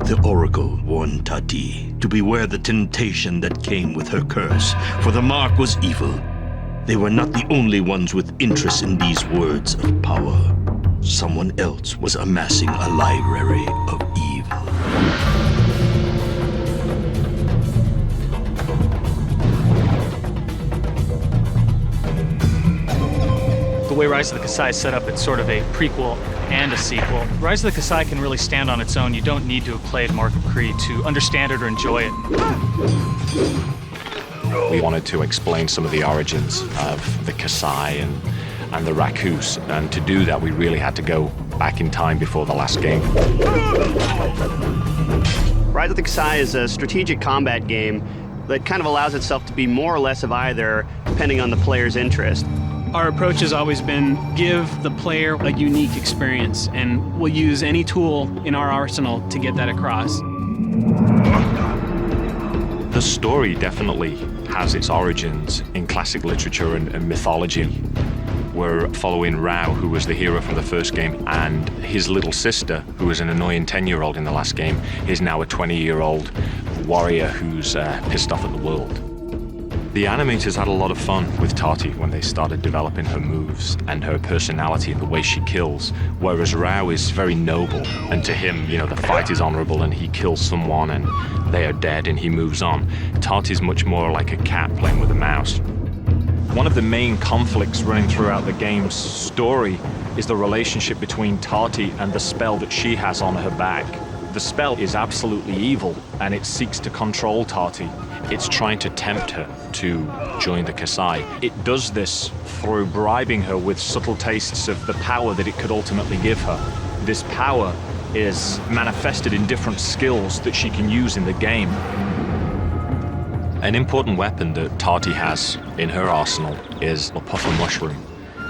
The oracle warned Tati to beware the temptation that came with her curse, for the mark was evil. They were not the only ones with interest in these words of power. Someone else was amassing a library of evil. The way Rise of the Kasai is set up, it's sort of a prequel and a sequel. Rise of the Kasai can really stand on its own. You don't need to have played Mark of Creed to understand it or enjoy it. We wanted to explain some of the origins of the Kasai and the Rakus, and to do that we really had to go back in time before the last game. Rise of the Kasai is a strategic combat game that kind of allows itself to be more or less of either, depending on the player's interest. Our approach has always been give the player a unique experience, and we'll use any tool in our arsenal to get that across. The story definitely has its origins in classic literature and mythology. We're following Rao, who was the hero from the first game, and his little sister, who was an annoying 10-year-old in the last game, is now a 20-year-old warrior who's pissed off at the world. The animators had a lot of fun with Tati when they started developing her moves and her personality and the way she kills, whereas Rao is very noble, and to him, you know, the fight is honorable and he kills someone and they are dead and he moves on. Tati's much more like a cat playing with a mouse. One of the main conflicts running throughout the game's story is the relationship between Tati and the spell that she has on her back. The spell is absolutely evil and it seeks to control Tati. It's trying to tempt her to join the Kasai. It does this through bribing her with subtle tastes of the power that it could ultimately give her. This power is manifested in different skills that she can use in the game. An important weapon that Tati has in her arsenal is a puffer mushroom.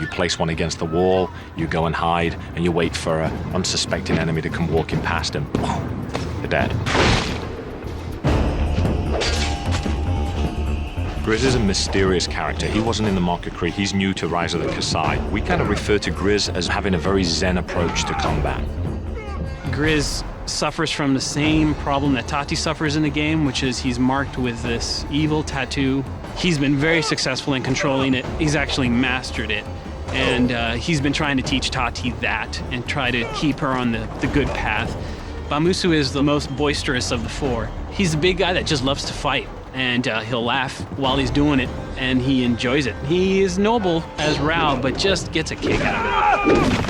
You place one against the wall, you go and hide, and you wait for an unsuspecting enemy to come walking past and they're dead. Grizz is a mysterious character. He wasn't in the Mark of Creed. He's new to Rise of the Kasai. We kind of refer to Grizz as having a very zen approach to combat. Grizz suffers from the same problem that Tati suffers in the game, which is he's marked with this evil tattoo. He's been very successful in controlling it. He's actually mastered it. And he's been trying to teach Tati that and try to keep her on the good path. Bamusu is the most boisterous of the four. He's a big guy that just loves to fight, and he'll laugh while he's doing it, and he enjoys it. He is noble as Rao, but just gets a kick out of it.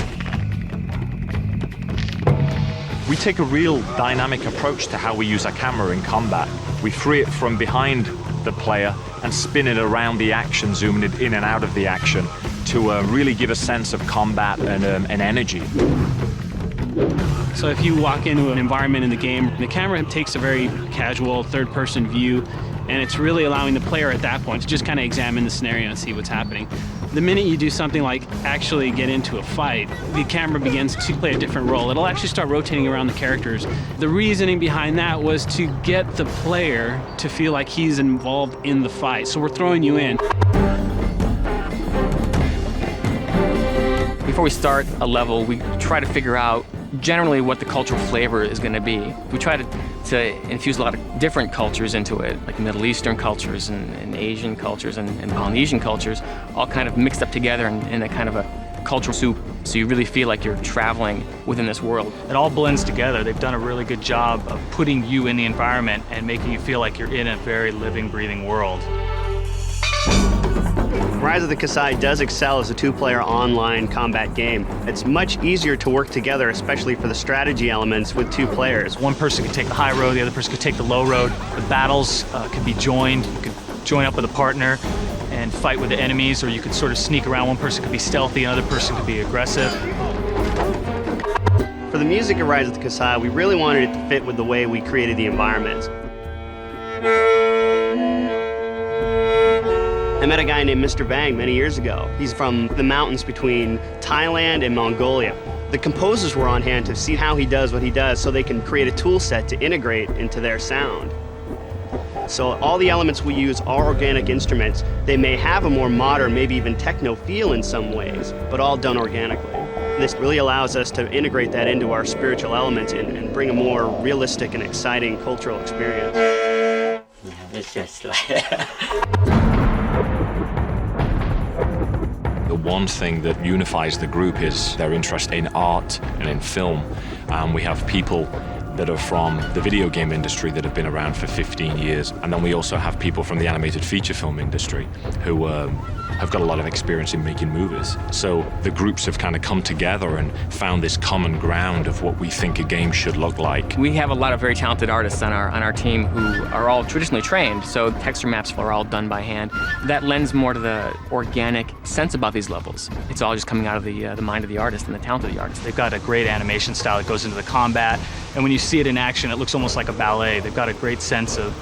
We take a real dynamic approach to how we use our camera in combat. We free it from behind the player and spin it around the action, zooming it in and out of the action to really give a sense of combat and energy. So if you walk into an environment in the game, the camera takes a very casual third-person view, and it's really allowing the player at that point to just kind of examine the scenario and see what's happening. The minute you do something like actually get into a fight, the camera begins to play a different role. It'll actually start rotating around the characters. The reasoning behind that was to get the player to feel like he's involved in the fight. So we're throwing you in. Before we start a level, we try to figure out generally what the cultural flavor is going to be. We try to infuse a lot of different cultures into it, like Middle Eastern cultures and Asian cultures and Polynesian cultures, all kind of mixed up together in a kind of a cultural soup. So you really feel like you're traveling within this world. It all blends together. They've done a really good job of putting you in the environment and making you feel like you're in a very living, breathing world. Rise of the Kasai does excel as a two-player online combat game. It's much easier to work together, especially for the strategy elements with two players. One person could take the high road, the other person could take the low road. The battles could be joined. You could join up with a partner and fight with the enemies, or you could sort of sneak around. One person could be stealthy, another person could be aggressive. For the music of Rise of the Kasai, we really wanted it to fit with the way we created the environments. I met a guy named Mr. Bang many years ago. He's from the mountains between Thailand and Mongolia. The composers were on hand to see how he does what he does so they can create a tool set to integrate into their sound. So all the elements we use are organic instruments. They may have a more modern, maybe even techno feel in some ways, but all done organically. This really allows us to integrate that into our spiritual elements and bring a more realistic and exciting cultural experience. It's just like The one thing that unifies the group is their interest in art and in film. We have people that are from the video game industry that have been around for 15 years. And then we also have people from the animated feature film industry who have got a lot of experience in making movies. So the groups have kind of come together and found this common ground of what we think a game should look like. We have a lot of very talented artists on our team who are all traditionally trained, so texture maps are all done by hand. That lends more to the organic sense about these levels. It's all just coming out of the mind of the artist and the talent of the artist. They've got a great animation style that goes into the combat, and when you see it in action, it looks almost like a ballet. They've got a great sense of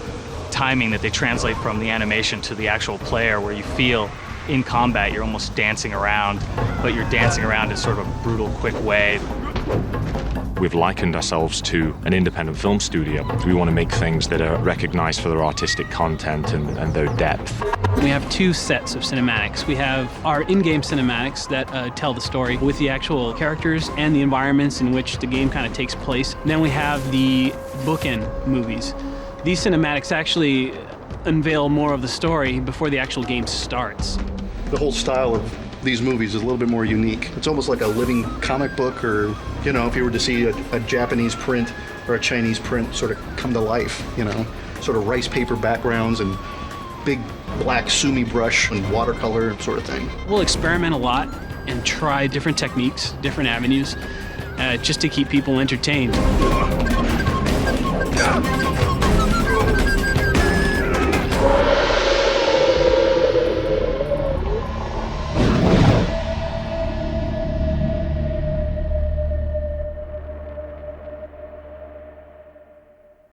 timing that they translate from the animation to the actual player, where you feel in combat you're almost dancing around, but you're dancing around in sort of a brutal, quick way. We've likened ourselves to an independent film studio. We want to make things that are recognized for their artistic content and their depth. We have two sets of cinematics. We have our in-game cinematics that tell the story with the actual characters and the environments in which the game kind of takes place. Then we have the bookend movies. These cinematics actually unveil more of the story before the actual game starts. The whole style of these movies is a little bit more unique. It's almost like a living comic book, or, you know, if you were to see a Japanese print or a Chinese print sort of come to life, you know, sort of rice paper backgrounds and big black sumi brush and watercolor sort of thing. We'll experiment a lot and try different techniques, different avenues, just to keep people entertained.